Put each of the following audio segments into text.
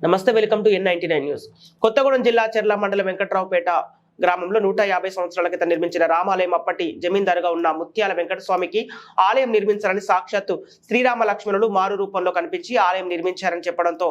నమస్తే, welcome to N99 news. Kothagudem జిల్లా చెర్ల మండలం వెంకట్రావుపేట గ్రామంలో 150 సంవత్సరాల క్రితం నిర్మించిన రామాలయం అప్పటి జమీందారుగా ఉన్న ముత్యాల వెంకటస్వామికి ఆలయం నిర్మించాలని సాక్షాత్తు శ్రీరామ లక్ష్మణులు మారు రూపంలో కనిపించి ఆలయం నిర్మించారని చెప్పడంతో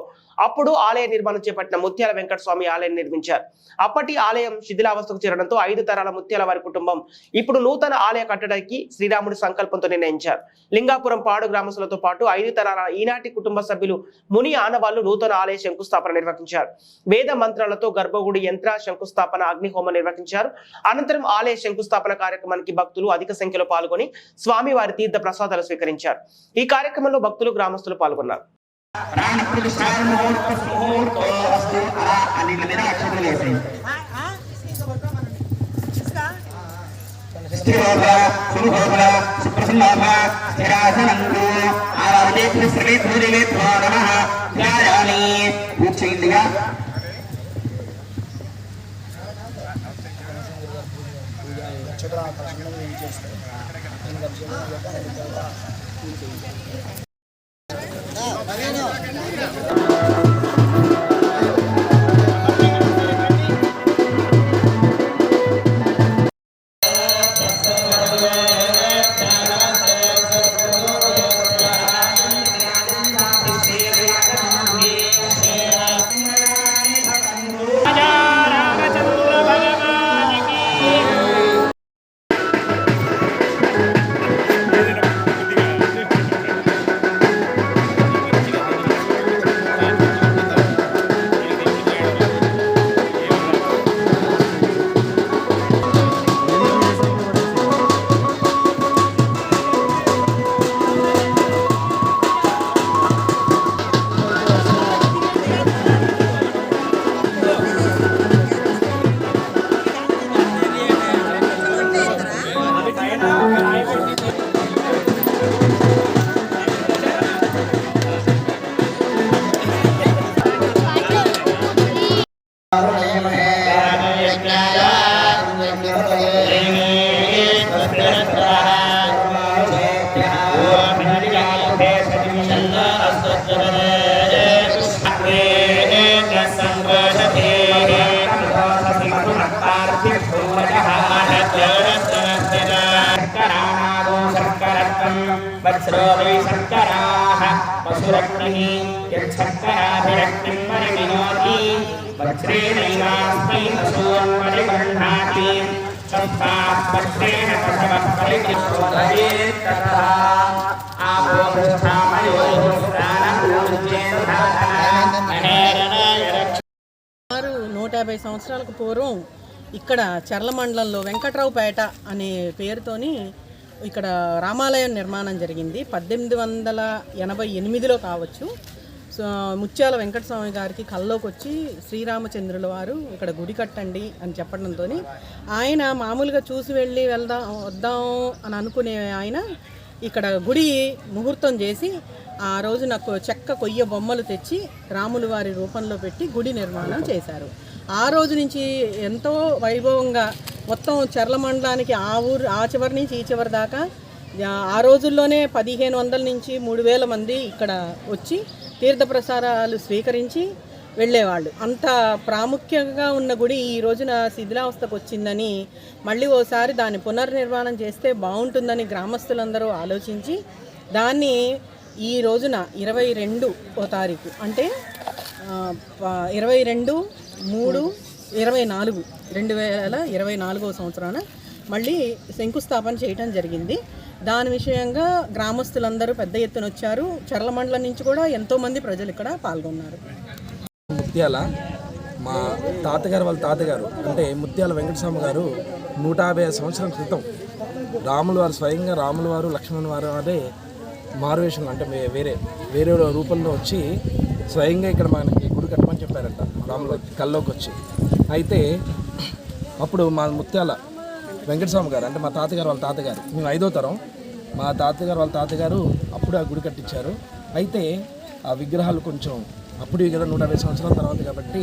అప్పుడు ఆలయ నిర్మాణం చేపట్టిన ముత్యాల వెంకటస్వామి ఆలయం నిర్మించారు. అప్పటి ఆలయం శిథిలావస్థకు చేరడంతో 5 తరాల ముత్యాల వారి కుటుంబం ఇప్పుడు నూతన ఆలయ కట్టడానికి శ్రీరాముడి సంకల్పంతో నిర్ణయించారు. లింగాపురం పాడు గ్రామస్తులతో పాటు 5 తరాల ఈనాటి కుటుంబ సభ్యులు ముని ఆనవాళ్లు నూతన ఆలయ శంకుస్థాపన నిర్వహించారు. వేద మంత్రాలతో గర్భగుడి యంత్ర శంకుస్థాపన, అగ్నిహోమం నిర్వహించారు. అనంతరం ఆలయ శంకుస్థాపన కార్యక్రమానికి భక్తులు అధిక సంఖ్యలో పాల్గొని స్వామి వారి తీర్థ ప్రసాదాలు స్వీకరించారు. ఈ కార్యక్రమంలో భక్తులు, గ్రామస్తులు పాల్గొన్నారు. సుమారు 150 సంవత్సరాలకు పూర్వం ఇక్కడ చెర్ల మండలంలో వెంకట్రావుపేట అనే పేరుతోని ఇక్కడ రామాలయం నిర్మాణం జరిగింది. 1888లో కావచ్చు. సో ముత్యాల వెంకటస్వామి గారికి కల్లోకి వచ్చి శ్రీరామచంద్రుల వారు ఇక్కడ గుడి కట్టండి అని చెప్పడంతో ఆయన మామూలుగా చూసి వద్దాం అని అనుకునే ఆయన ఇక్కడ గుడి ముహూర్తం చేసి ఆ రోజు నాకు చెక్క కొయ్య బొమ్మలు తెచ్చి రాముల వారి రూపంలో పెట్టి గుడి నిర్మాణం చేశారు. ఆ రోజు నుంచి ఎంతో వైభవంగా మొత్తం చెర్ల మండలానికి ఆ చివరి నుంచి ఈ చివరి దాకా ఆ రోజుల్లోనే 1500 నుంచి 3000 మంది ఇక్కడ వచ్చి తీర్థప్రసాదాలు స్వీకరించి వెళ్ళేవాళ్ళు. అంత ప్రాముఖ్యంగా ఉన్న గుడి ఈ రోజున శిథిలావస్థకు వచ్చిందని మళ్ళీ ఓసారి దాన్ని పునర్నిర్మాణం చేస్తే బాగుంటుందని గ్రామస్తులందరూ ఆలోచించి దాన్ని ఈ రోజున 22వ తారీఖు అంటే 22/3/2024 సంవత్సరాన మళ్ళీ శంకుస్థాపన చేయటం జరిగింది. దాని విషయంగా గ్రామస్తులందరూ పెద్ద ఎత్తున వచ్చారు. చెర్ల మండలం నుంచి కూడా ఎంతోమంది ప్రజలు ఇక్కడ పాల్గొన్నారు. ముత్యాల మా తాతగారు వాళ్ళ తాతగారు అంటే ముత్యాల వెంకటస్వామి గారు 150 సంవత్సరాల క్రితం రాముల వారు స్వయంగా రాముల వారు లక్ష్మణుల వారు అదే మారువేషం అంటే వేరే రూపంలో వచ్చి స్వయంగా ఇక్కడ మనకి గుడి కట్టమని చెప్పారంట రాముల కల్లోకి వచ్చి. అయితే అప్పుడు మా ముత్యాల వెంకటస్వామి గారు అంటే మా తాతగారు వాళ్ళ తాతగారు, మేము 5వ తరం, మా తాతగారు వాళ్ళ తాతగారు అప్పుడు ఆ గుడి కట్టించారు. అయితే ఆ విగ్రహాలు కొంచెం అప్పుడు కదా 150 సంవత్సరాల తర్వాత కాబట్టి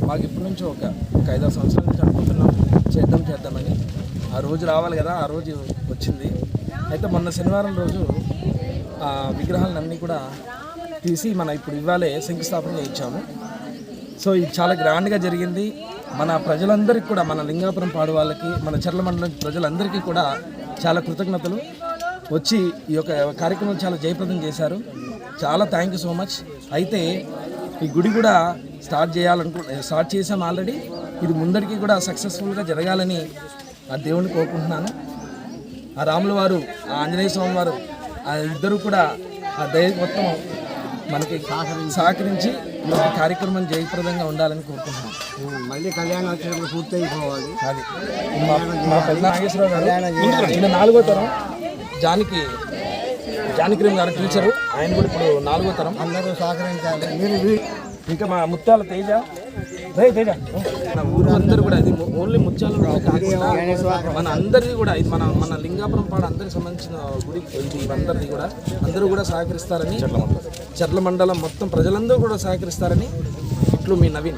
మాకు ఇప్పటి నుంచి ఒక 5-6 సంవత్సరాల నుంచి అనుకుంటున్నాం చేద్దామని. ఆ రోజు రావాలి కదా, ఆ రోజు వచ్చింది. అయితే మొన్న శనివారం రోజు ఆ విగ్రహాలన్నీ కూడా తీసి మన ఇప్పుడు ఇవాళే శంకుస్థాపన చేయించాము. సో ఇది చాలా గ్రాండ్గా జరిగింది. మన ప్రజలందరికీ కూడా, మన లింగాపురం పాడు వాళ్ళకి, మన చర్ల మండలం ప్రజలందరికీ కూడా చాలా కృతజ్ఞతలు. వచ్చి ఈ యొక్క కార్యక్రమం చాలా జయప్రదం చేశారు. చాలా థ్యాంక్ యూ సో మచ్. అయితే ఈ గుడి కూడా స్టార్ట్ చేసాం ఆల్రెడీ. ఇది ముందరికి కూడా సక్సెస్ఫుల్గా జరగాలని ఆ దేవుని కోరుకుంటున్నాను. ఆ రాముల వారు, ఆ ఆంజనేయ స్వామి వారు, ఆ ఇద్దరు కూడా ఆ దయ మొత్తం మనకి సహకరించి ఈ యొక్క కార్యక్రమం జయప్రదంగా ఉండాలని కోరుకుంటున్నాను. మళ్ళీ కళ్యాణోత్సవం పూర్తి అయిపోవాలి. అది మా పెద్ద నాగేశ్వరరావు గారు ఈయన 4వ తరం, జానకిరామ్ గారు టీచరు, ఆయన కూడా ఇప్పుడు 4వ తరం. అందరూ సహకరించాలి. మీరు ఇంకా మా ముత్యాల తేజ నా ఊరు అందరూ కూడా, ఇది ఓన్లీ ముత్యాల కాకుండా మన అందరిది కూడా, ఇది మన లింగాపురం పాడు అందరికి సంబంధించిన గుడి ఇది. అందరిది కూడా అందరూ కూడా సహకరిస్తారని, చర్ల మండలం మొత్తం ప్రజలందరూ కూడా సహకరిస్తారని ఇట్లు మీ నవీన్.